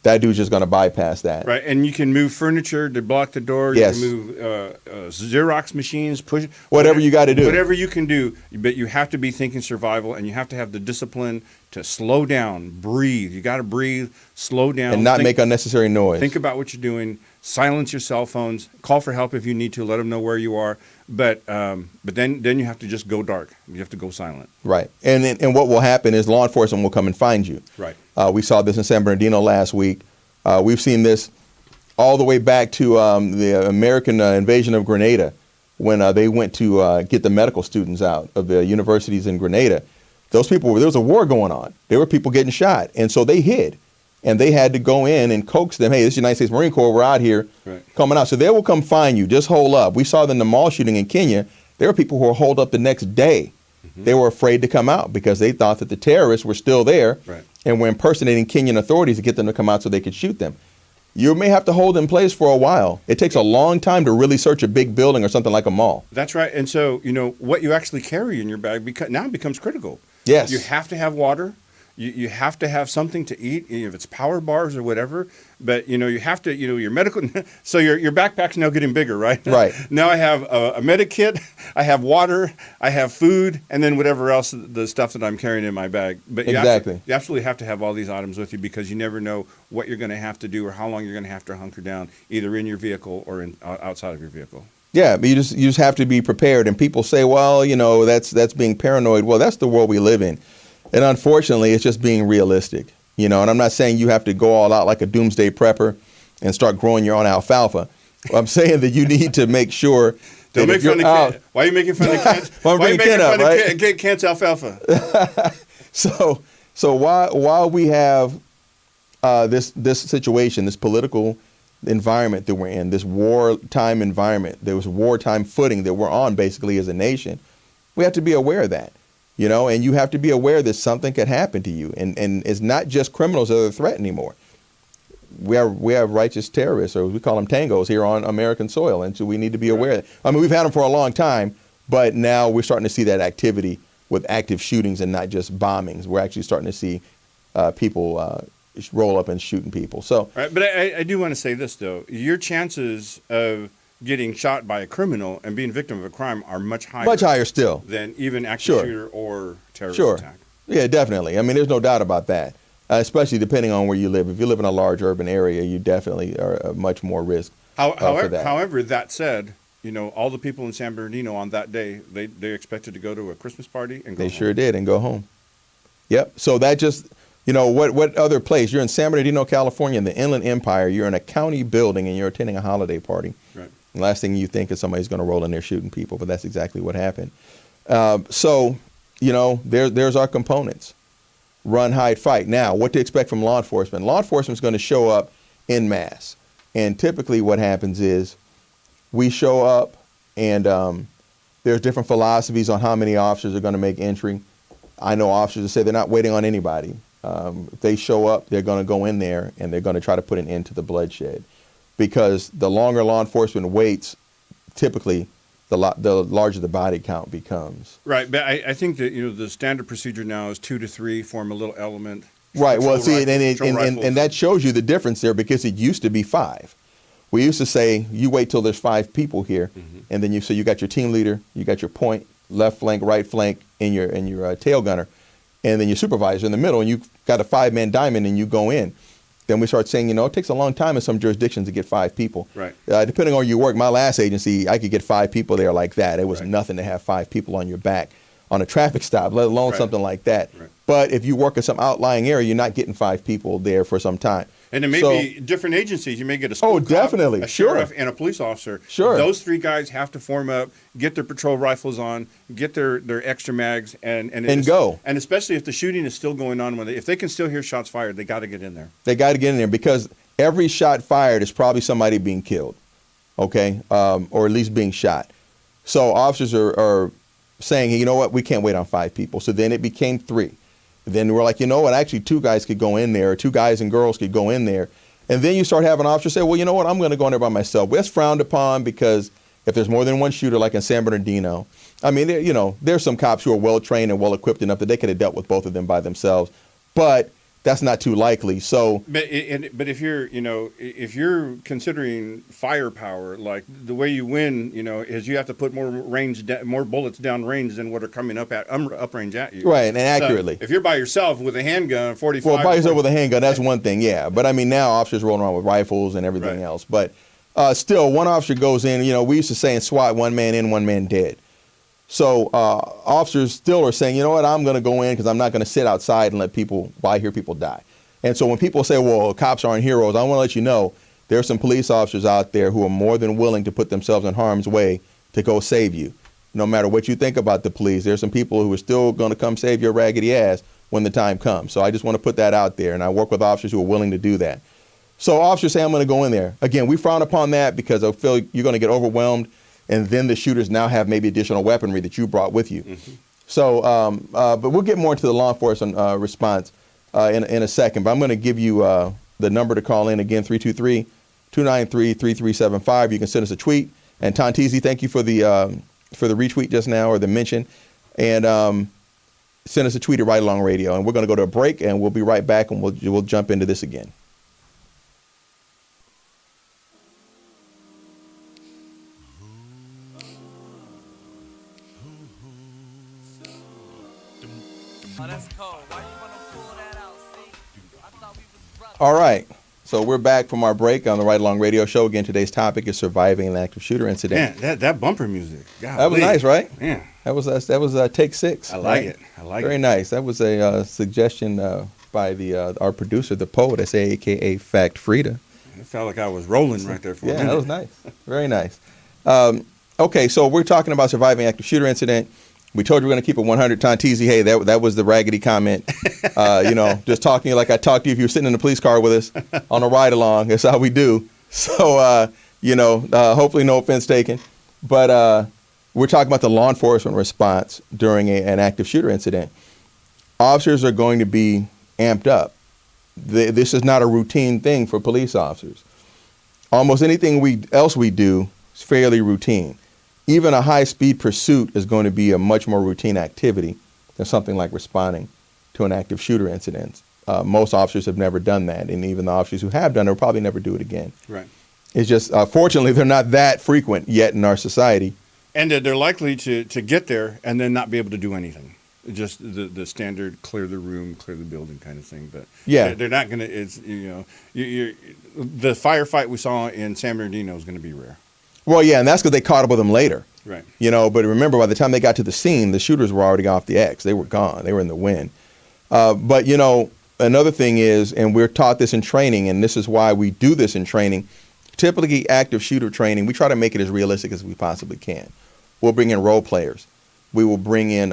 that dude's just going to bypass that. Right, and you can move furniture to block the door. Yes. You can move Xerox machines, push whatever you got to do. Whatever you can do, but you have to be thinking survival, and you have to have the discipline to slow down, breathe. You got to breathe, slow down, and not make unnecessary noise. Think about what you're doing. Silence your cell phones. Call for help if you need to. Let them know where you are. But then you have to just go dark. You have to go silent. Right, and what will happen is law enforcement will come and find you. Right. We saw this in San Bernardino last week. We've seen this all the way back to the American invasion of Grenada when they went to get the medical students out of the universities in Grenada. Those people, there was a war going on. There were people getting shot, and so they hid. And they had to go in and coax them. Hey, this is United States Marine Corps. We're out here coming out. So they will come find you. Just hold up. We saw in the mall shooting in Kenya, there were people who were holed up the next day. Mm-hmm. They were afraid to come out because they thought that the terrorists were still there and were impersonating Kenyan authorities to get them to come out so they could shoot them. You may have to hold in place for a while. It takes a long time to really search a big building or something like a mall. That's right. And so, what you actually carry in your bag now becomes critical. Yes. You have to have water. You have to have something to eat, if it's power bars or whatever. But, you have to, your medical. So your backpack's now getting bigger, right? Right. Now I have a medic kit, I have water, I have food, and then whatever else, the stuff that I'm carrying in my bag. But you absolutely have to have all these items with you because you never know what you're going to have to do or how long you're going to have to hunker down, either in your vehicle or outside of your vehicle. Yeah, but you just have to be prepared. And people say, well, that's being paranoid. Well, that's the world we live in. And unfortunately, it's just being realistic, and I'm not saying you have to go all out like a doomsday prepper and start growing your own alfalfa. I'm saying that you need to make sure Don't make fun of Kent. Why are you making fun of Kent? Why are you making fun of Kent's alfalfa? So while we have this situation, this political environment that we're in, this wartime environment, there was wartime footing that we're on basically as a nation, we have to be aware of that. And you have to be aware that something could happen to you. And it's not just criminals that are the threat anymore. We have righteous terrorists, or we call them tangos, here on American soil. And so we need to be aware of that. I mean, we've had them for a long time, but now we're starting to see that activity with active shootings and not just bombings. We're actually starting to see people roll up and shooting people. So, right, but I do want to say this, though. Your chances of getting shot by a criminal and being victim of a crime are much higher still than even active shooter or terrorist attack. Yeah, definitely. I mean, there's no doubt about that, especially depending on where you live. If you live in a large urban area, you definitely are at much more risk for that. However, that said, all the people in San Bernardino on that day, they expected to go to a Christmas party and go home. They sure did, and go home. Yep. So that just, what other place? You're in San Bernardino, California, in the Inland Empire. You're in a county building, and you're attending a holiday party. Right. The last thing you think is somebody's going to roll in there shooting people, but that's exactly what happened. So, there's our components. Run, hide, fight. Now, what to expect from law enforcement? Law enforcement is going to show up en masse. And typically what happens is we show up and there's different philosophies on how many officers are going to make entry. I know officers that say they're not waiting on anybody. If they show up, they're going to go in there and they're going to try to put an end to the bloodshed. Because the longer law enforcement waits, typically the larger the body count becomes. Right, but I think that the standard procedure now is 2 to 3 form a little element. Right. Well, see, and that shows you the difference there because it used to be 5. We used to say you wait till there's 5 people here, and then you got your team leader, you got your point, left flank, right flank, and your tail gunner, and then your supervisor in the middle, and you got a 5-man diamond, and you go in. then we start saying, it takes a long time in some jurisdictions to get 5 people. Right. Depending on where you work, my last agency, I could get 5 people there like that. It was Right. nothing to have 5 people on your back on a traffic stop, let alone Right. something like that. Right. But if you work in some outlying area, you're not getting 5 people there for some time. And there may be different agencies. You may get a school cop, definitely. a Sure. sheriff, and a police officer. Sure. Those 3 guys have to form up, get their patrol rifles on, get their extra mags, and go. And especially if the shooting is still going on, if they can still hear shots fired, they got to get in there. They got to get in there because every shot fired is probably somebody being killed, okay, or at least being shot. So officers are saying, you know what, we can't wait on 5 people. So then it became 3. Then we're like, you know what, actually 2 guys could go in there, or 2 guys and girls could go in there. And then you start having officers say, well, you know what, I'm going to go in there by myself. Well, that's frowned upon because if there's more than one shooter, like in San Bernardino, I mean, there's some cops who are well-trained and well-equipped enough that they could have dealt with both of them by themselves. But that's not too likely. So, but if you're considering firepower, like the way you win, is you have to put more bullets down range than what are coming up range at you. Right, and accurately. So if you're by yourself with a handgun, 45. Well, by yourself with a handgun, that's one thing, yeah. But I mean, now officers rolling around with rifles and everything Right. else. But still, one officer goes in. We used to say in SWAT, 1 man in, 1 man dead. So officers still are saying, you know what, I'm going to go in because I'm not going to sit outside and I hear people die. And so when people say, well, cops aren't heroes, I want to let you know there are some police officers out there who are more than willing to put themselves in harm's way to go save you. No matter what you think about the police, there's some people who are still going to come save your raggedy ass when the time comes. So I just want to put that out there, and I work with officers who are willing to do that. So officers say, I'm going to go in there. Again, we frown upon that because I feel you're going to get overwhelmed, and then the shooters now have maybe additional weaponry that you brought with you. Mm-hmm. So, but we'll get more into the law enforcement response in a second. But I'm going to give you the number to call in again, 323-293-3375. You can send us a tweet. And Tontizi, thank you for the retweet just now, or the mention. And send us a tweet at Right Along Radio. And we're going to go to a break, and we'll be right back, and we'll jump into this again. All right. So we're back from our break on the Right Along Radio Show. Again, today's topic is surviving an active shooter incident. Man, that bumper music. Golly. That was nice, right? Yeah. That was take 6. I like right? it. I like Very it. nice. That was a suggestion by our producer, the poet, a.k.a. Fact Frida. It felt like I was rolling right there for a minute. Yeah, that was nice. Very nice. Okay, so we're talking about surviving active shooter incident. We told you we're going to keep it 100. Tontizi, hey, that was the raggedy comment. Just talking to you like I talked to you if you were sitting in the police car with us on a ride along. That's how we do. So, hopefully no offense taken. But we're talking about the law enforcement response during an active shooter incident. Officers are going to be amped up. This is not a routine thing for police officers. Almost anything else we do is fairly routine. Even a high-speed pursuit is going to be a much more routine activity than something like responding to an active shooter incident. Most officers have never done that, and even the officers who have done it will probably never do it again. Right. It's just, fortunately, they're not that frequent yet in our society. And they're likely to get there and then not be able to do anything. Just the standard clear the room, clear the building kind of thing. But yeah, they're not going to. It's the firefight we saw in San Bernardino is going to be rare. Well, yeah, and that's because they caught up with them later. Right. But remember, by the time they got to the scene, the shooters were already off the X. They were gone. They were in the wind. But another thing is, and we're taught this in training, and this is why we do this in training. Typically, active shooter training, we try to make it as realistic as we possibly can. We'll bring in role players. We will bring in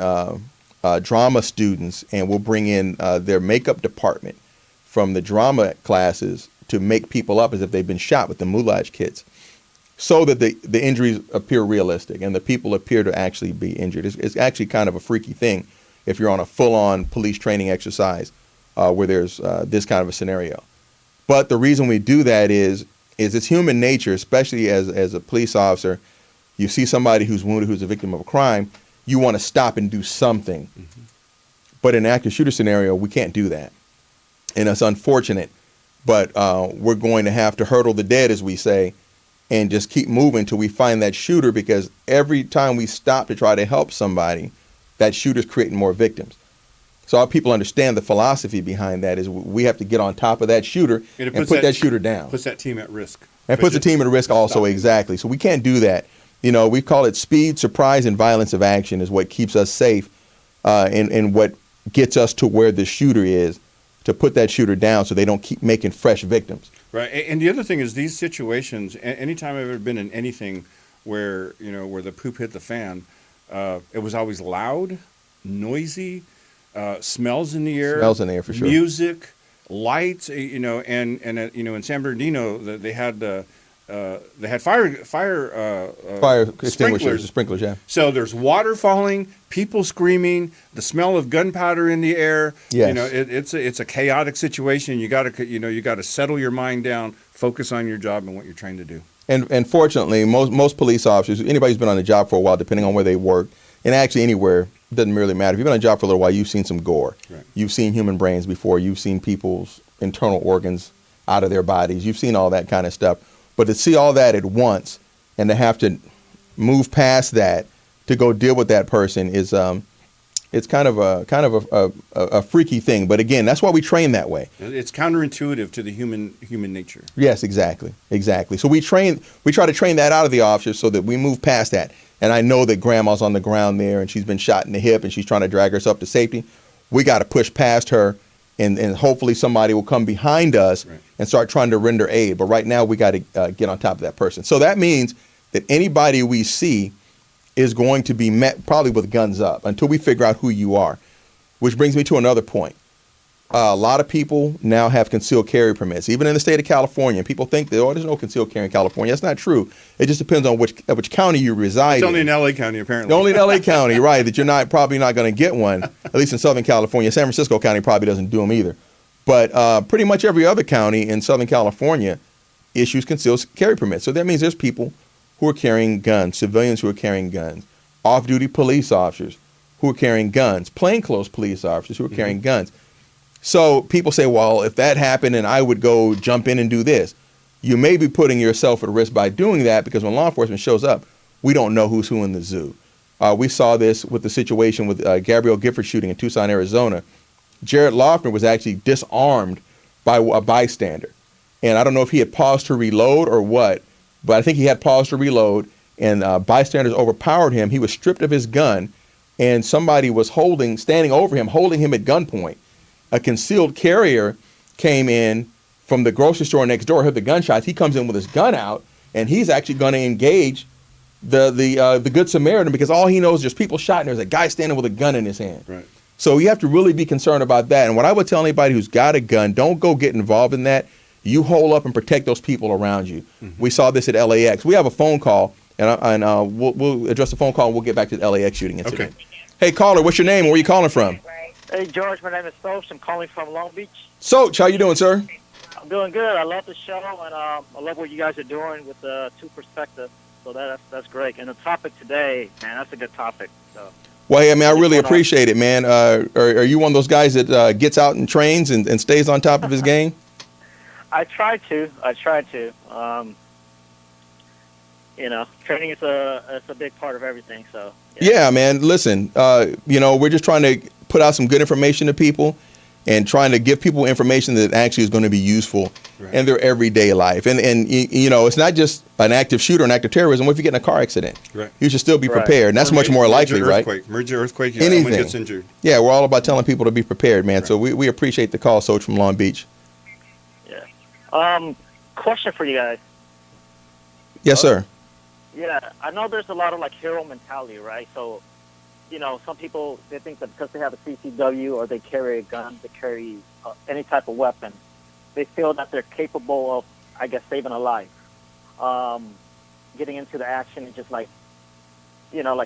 drama students, and we'll bring in their makeup department from the drama classes to make people up as if they've been shot with the moulage kits, so that the injuries appear realistic and the people appear to actually be injured. It's actually kind of a freaky thing if you're on a full-on police training exercise where there's this kind of a scenario. But the reason we do that is it's human nature, especially as a police officer. You see somebody who's wounded, who's a victim of a crime, you want to stop and do something. Mm-hmm. But in an active shooter scenario, we can't do that. And it's unfortunate, but we're going to have to hurdle the dead, as we say, and just keep moving till we find that shooter, because every time we stop to try to help somebody, that shooter's creating more victims. So our people understand the philosophy behind that is we have to get on top of that shooter and put that shooter down. Puts that team at risk. And puts the team at risk also, exactly. So we can't do that. You know, we call it speed, surprise, and violence of action is what keeps us safe and what gets us to where the shooter is, to put that shooter down so they don't keep making fresh victims. Right. And the other thing is these situations, anytime I've ever been in anything where, where the poop hit the fan, it was always loud, noisy, smells in the air. Smells in the air, for sure. Music, lights, and in San Bernardino, they had fire sprinklers, yeah. So there's water falling, people screaming, the smell of gunpowder in the air. Yes. It's a chaotic situation. You got to settle your mind down, focus on your job and what you're trying to do. And fortunately, most police officers, anybody who's been on the job for a while, depending on where they work, and actually anywhere, it doesn't really matter. If you've been on a job for a little while, you've seen some gore. Right. You've seen human brains before. You've seen people's internal organs out of their bodies. You've seen all that kind of stuff. But to see all that at once and to have to move past that to go deal with that person is it's kind of a freaky thing. But again, that's why we train that way. It's counterintuitive to the human nature. Yes, exactly. So we try to train that out of the officers so that we move past that. And I know that grandma's on the ground there and she's been shot in the hip and she's trying to drag herself to safety. We got to push past her and hopefully somebody will come behind us and start trying to render aid. But right now we got to get on top of that person. So that means that anybody we see is going to be met probably with guns up until we figure out who you are, which brings me to another point. A lot of people now have concealed carry permits, even in the state of California. People think that, there's no concealed carry in California. That's not true. It just depends on which county you reside in. It's only in L.A. County, apparently. Only in L.A. County, right, that you're probably not going to get one, at least in Southern California. San Francisco County probably doesn't do them either. But pretty much every other county in Southern California issues concealed carry permits. So that means there's people who are carrying guns, civilians who are carrying guns, off-duty police officers who are carrying guns, plainclothes police officers who are carrying guns. So people say, well, if that happened and I would go jump in and do this, you may be putting yourself at risk by doing that because when law enforcement shows up, we don't know who's who in the zoo. We saw this with the situation with Gabrielle Gifford shooting in Tucson, Arizona. Jared Loeffner was actually disarmed by a bystander. And I don't know if he had paused to reload or what, but I think he had paused to reload and bystanders overpowered him. He was stripped of his gun and somebody was standing over him, holding him at gunpoint. A concealed carrier came in from the grocery store next door, heard the gunshots. He comes in with his gun out, and he's actually going to engage the Good Samaritan because all he knows is there's people shot and there's a guy standing with a gun in his hand. Right. So you have to really be concerned about that. And what I would tell anybody who's got a gun, don't go get involved in that. You hold up and protect those people around you. Mm-hmm. We saw this at LAX. We have a phone call, and we'll address the phone call, and we'll get back to the LAX shooting incident. Okay. Hey, caller, what's your name and where are you calling from? Hey, George, my name is Soch. I'm calling from Long Beach. Soch, how you doing, sir? I'm doing good. I love the show, and I love what you guys are doing with the two perspectives. So that's great. And the topic today, man, that's a good topic. So. Well, hey, I mean, I really appreciate it, man. Are you one of those guys that gets out and trains and stays on top of his game? I try to. Training is a big part of everything. So. Yeah, man. Listen, we're just trying to put out some good information to people and trying to give people information that actually is going to be useful in their everyday life. And it's not just an active shooter, an active terrorism. What if you get in a car accident? Right. You should still be prepared. And that's much more likely, right? Major earthquake. Anything. Someone gets injured. Yeah, we're all about telling people to be prepared, man. Right. So we appreciate the call, Soch from Long Beach. Yeah. Question for you guys. Yes, sir. Yeah, I know there's a lot of hero mentality, right? So, some people, they think that because they have a CCW or they carry a gun, they carry any type of weapon, they feel that they're capable of, I guess, saving a life. Getting into the action and just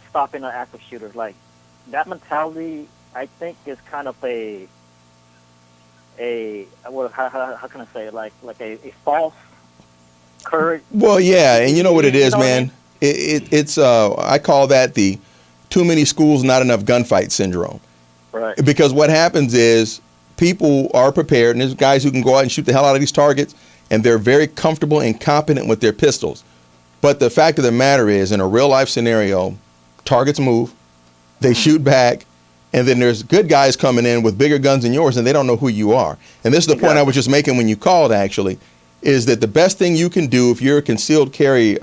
stopping an active shooter. That mentality, I think, is kind of how can I say it? Like a false courage. Well, yeah, and you know what it is, man. It's I call that the too many schools, not enough gunfight syndrome. Right. Because what happens is people are prepared, and there's guys who can go out and shoot the hell out of these targets, and they're very comfortable and competent with their pistols. But the fact of the matter is, in a real life scenario, targets move, they shoot back, And then there's good guys coming in with bigger guns than yours, and they don't know who you are. And this is the point I was just making when you called, actually, is that the best thing you can do if you're a concealed carry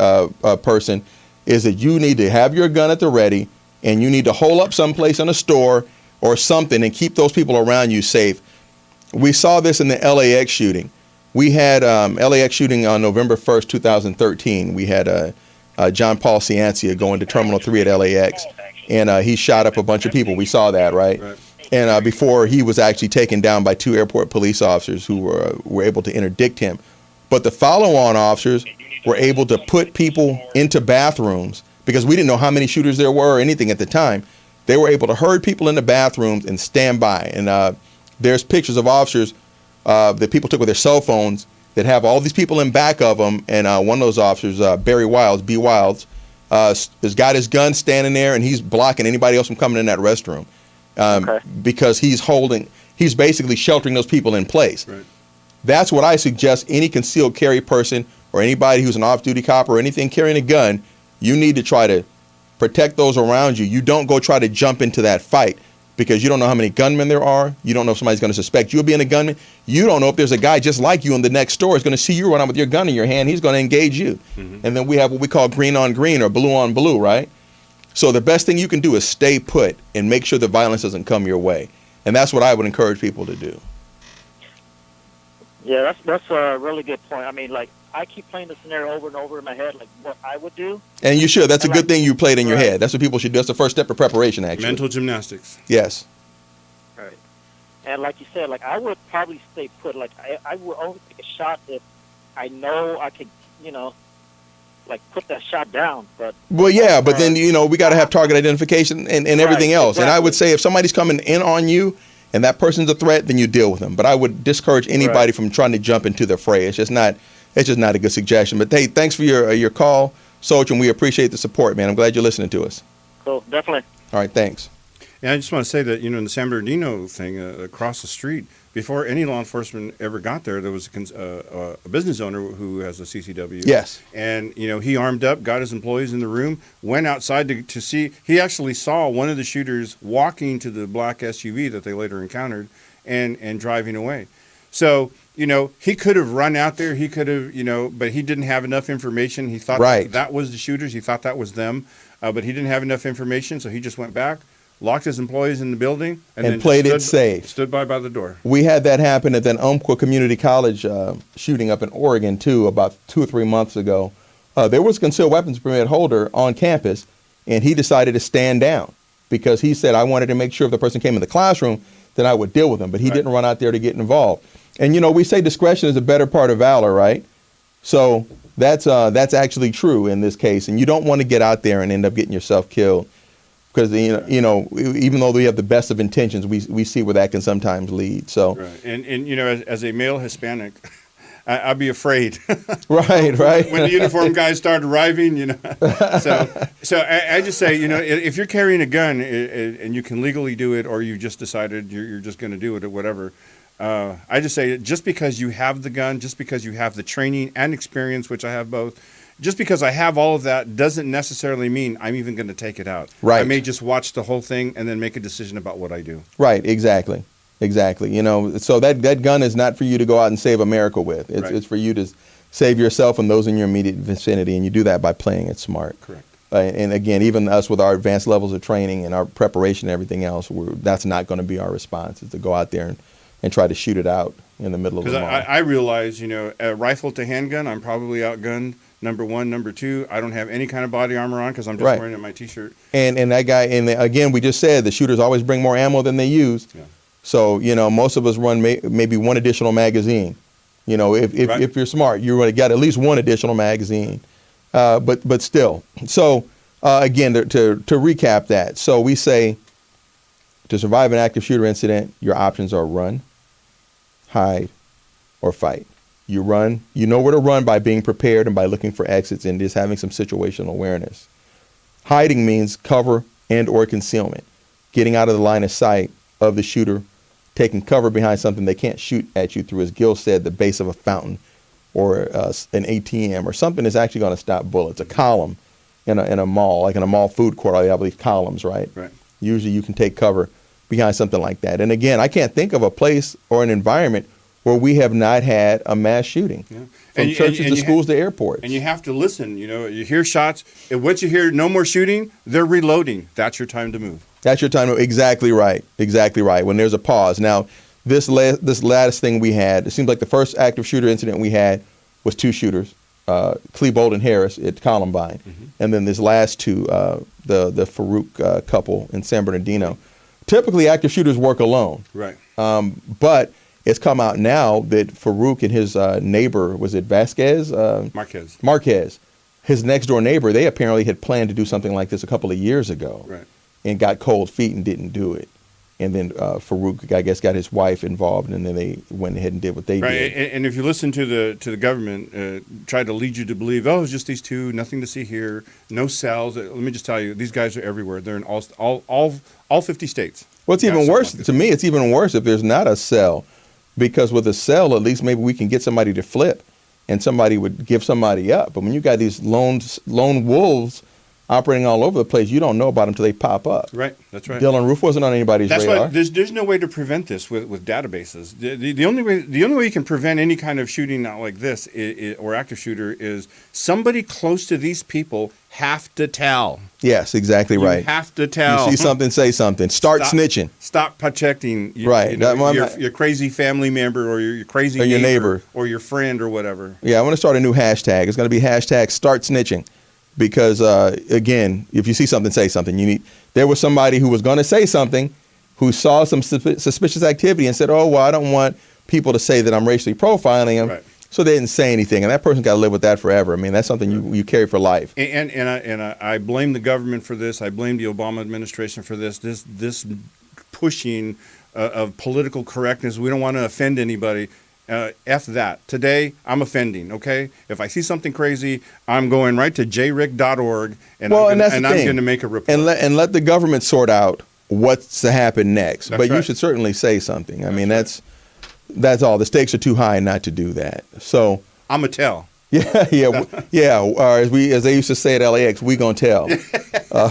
person is that you need to have your gun at the ready, and you need to hole up someplace in a store or something and keep those people around you safe. We saw this in the LAX shooting. We had LAX shooting on November 1st, 2013. We had John Paul Ciancia going to Terminal 3 at LAX, and he shot up a bunch of people. We saw that, right? And before he was actually taken down by 2 airport police officers who were able to interdict him. But the follow-on officers were able to put people into bathrooms because we didn't know how many shooters there were or anything at the time. They were able to herd people into bathrooms and stand by. And there's pictures of officers that people took with their cell phones that have all these people in back of them. And one of those officers, Barry Wilds, B. Wilds, has got his gun standing there, and he's blocking anybody else from coming in that restroom because he's basically sheltering those people in place. Right. That's what I suggest any concealed carry person or anybody who's an off-duty cop or anything carrying a gun, you need to try to protect those around you. You don't go try to jump into that fight because you don't know how many gunmen there are. You don't know if somebody's going to suspect you of being a gunman. You don't know if there's a guy just like you in the next store is going to see you run out with your gun in your hand. He's going to engage you. And then we have what we call green on green or blue on blue, right? So the best thing you can do is stay put and make sure the violence doesn't come your way. And that's what I would encourage people to do. Yeah, that's a really good point. I mean, like, I keep playing the scenario over and over in my head, like what I would do. And you should. That's a good thing you played in your head. That's what people should do. That's the first step of preparation, actually. Mental gymnastics. Yes. Right. And like you said, like, I would probably stay put. Like, I would only take a shot if I know I could, like, put that shot down. But but then, we got to have target identification and everything else. Exactly. And I would say if somebody's coming in on you, and that person's a threat, then you deal with them. But I would discourage anybody from trying to jump into the fray. It's just not a good suggestion. But hey, thanks for your call, Soldier, and we appreciate the support, man. I'm glad you're listening to us. Cool, definitely. All right, thanks. Yeah, I just want to say that, in the San Bernardino thing across the street, before any law enforcement ever got there, there was a business owner who has a CCW. Yes. And, he armed up, got his employees in the room, went outside to see. He actually saw one of the shooters walking to the black SUV that they later encountered and driving away. So, he could have run out there. He could have, but he didn't have enough information. He thought that was the shooters. He thought that was them. But he didn't have enough information, so he just went back, locked his employees in the building, and then played it safe. Stood by the door. We had that happen at that Umpqua Community College shooting up in Oregon, too, about 2 or 3 months ago. There was a concealed weapons permit holder on campus, and he decided to stand down because he said, I wanted to make sure if the person came in the classroom, then I would deal with them. But he didn't run out there to get involved. And, we say discretion is a better part of valor, right? So that's actually true in this case. And you don't want to get out there and end up getting yourself killed. Because even though we have the best of intentions, we see where that can sometimes lead. So, and as a male Hispanic, I'd be afraid. Right. When the uniformed guys start arriving, So I just say, if you're carrying a gun and you can legally do it, or you just decided you're just going to do it or whatever, I just say just because you have the gun, just because you have the training and experience, which I have both. Just because I have all of that doesn't necessarily mean I'm even going to take it out. Right. I may just watch the whole thing and then make a decision about what I do. Right, exactly. So that gun is not for you to go out and save America with. It's for you to save yourself and those in your immediate vicinity, and you do that by playing it smart. Correct. And again, even us with our advanced levels of training and our preparation and everything else, that's not going to be our response, is to go out there and try to shoot it out in the middle of the mall. Because I realize, a rifle to handgun, I'm probably outgunned. Number one, number two, I don't have any kind of body armor on because I'm just wearing my T-shirt. And that guy, again, we just said the shooters always bring more ammo than they use. Yeah. So, most of us run maybe one additional magazine. If you're smart, you're going to get at least one additional magazine. But still. So, again, to recap that. So we say to survive an active shooter incident, your options are run, hide, or fight. You run, you know where to run by being prepared and by looking for exits and just having some situational awareness. Hiding means cover and or concealment, getting out of the line of sight of the shooter, taking cover behind something they can't shoot at you through, as Gil said, the base of a fountain or an ATM or something that's actually going to stop bullets. A column in a mall, like in a mall food court, I have these columns, right? Right. Usually you can take cover behind something like that. And again, I can't think of a place or an environment where we have not had a mass shooting. Yeah. From churches to schools to airports. And you have to listen. You hear shots. And once you hear no more shooting, they're reloading. That's your time to move. That's your time. Exactly right. Exactly right. When there's a pause. Now, this latest thing we had, it seems like the first active shooter incident we had was 2 shooters, Klebold and Harris at Columbine. Mm-hmm. And then this last 2, the Farouk couple in San Bernardino. Typically, active shooters work alone. Right. But it's come out now that Farouk and his neighbor, was it Vasquez? Marquez. His next door neighbor, they apparently had planned to do something like this a couple of years ago. Right. And got cold feet and didn't do it. And then Farouk, I guess, got his wife involved, and then they went ahead and did what they did. And if you listen to the government, try to lead you to believe, it's just these 2, nothing to see here, no cells. Let me just tell you, these guys are everywhere. They're in all 50 states. Well, it's even worse. To me, it's even worse if there's not a cell. Because with a cell, at least maybe we can get somebody to flip and somebody would give somebody up. But when you got these lone wolves operating all over the place, you don't know about them until they pop up. Right, that's right. Dylan Roof wasn't on anybody's radar. That's why there's no way to prevent this with databases. The only way you can prevent any kind of shooting out like this or active shooter is somebody close to these people have to tell. Yes, exactly right. You have to tell. You see something, say something. Stop snitching. Stop protecting. Right. Your crazy family member or your crazy your neighbor or your friend or whatever. Yeah, I want to start a new hashtag. It's going to be hashtag Start Snitching. Because, again, if you see something, say something. There was somebody who was going to say something who saw some suspicious activity and said, oh, well, I don't want people to say that I'm racially profiling them. Right. So they didn't say anything. And that person's got to live with that forever. I mean, that's something you carry for life. And I blame the government for this. I blame the Obama administration for this. This pushing of political correctness. We don't want to offend anybody. F that. Today, I'm offending, okay? If I see something crazy, I'm going right to jrick.org, and I'm going to make a report. And let the government sort out what's to happen next. That's but right. You should certainly say something. I mean, that's all. The stakes are too high not to do that. So I'm a tell. Yeah. As they used to say at LAX, we gonna tell.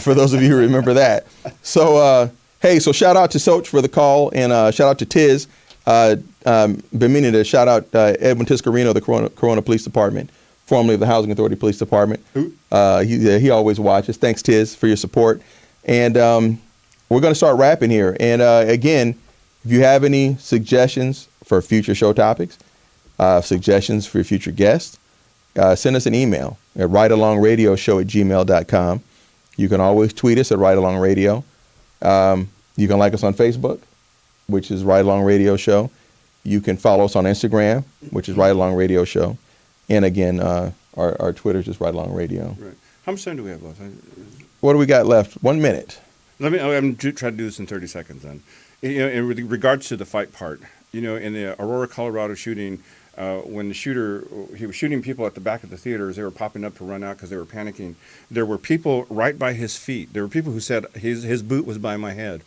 For those of you who remember that. So, so shout out to Soch for the call, and shout out to Tiz. Been meaning to shout out Edwin Tiscarino, the Corona Police Department, formerly of the Housing Authority Police Department. He always watches. Thanks, Tiz, for your support. And we're going to start wrapping here. And again, if you have any suggestions for future show topics, suggestions for future guests, send us an email at ridealongradioshow@gmail.com. You can always tweet us at Ride Along Radio. You can like us on Facebook, which is Ride Along Radio Show. You can follow us on Instagram, which is Ride Along Radio Show. And again, our Twitter is just Ride Along Radio. Right. How much time do we have left? What do we got left? 1 minute. I'm going to try to do this in 30 seconds then. In regards to the fight part, in the Aurora, Colorado shooting, when he was shooting people at the back of the theaters, they were popping up to run out because they were panicking. There were people right by his feet. There were people who said his boot was by my head.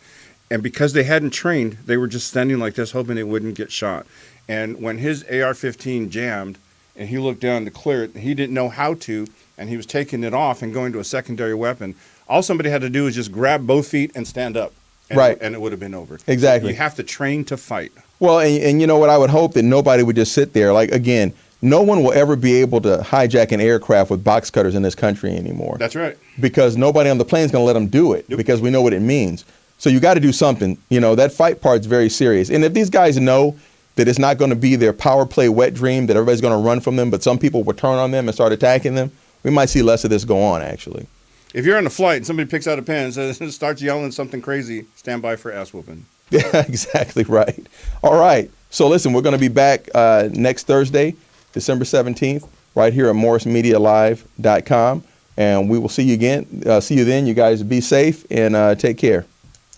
And because they hadn't trained, they were just standing like this, hoping they wouldn't get shot. And when his AR-15 jammed, and he looked down to clear it, he didn't know how to, and he was taking it off and going to a secondary weapon. All somebody had to do was just grab both feet and stand up. And it would have been over. Exactly. You have to train to fight. Well, and you know what? I would hope that nobody would just sit there. Like, again, no one will ever be able to hijack an aircraft with box cutters in this country anymore. That's right. Because nobody on the plane is going to let them do it because we know what it means. So you got to do something. That fight part's very serious. And if these guys know that it's not going to be their power play wet dream, that everybody's going to run from them, but some people will turn on them and start attacking them, we might see less of this go on, actually. If you're on a flight and somebody picks out a pen and starts yelling something crazy, stand by for ass whooping. Yeah, exactly right. All right. So listen, we're going to be back next Thursday, December 17th, right here at morrismedialive.com. And we will see you again. See you then. You guys be safe and take care.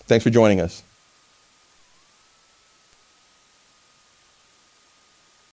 Thanks for joining us.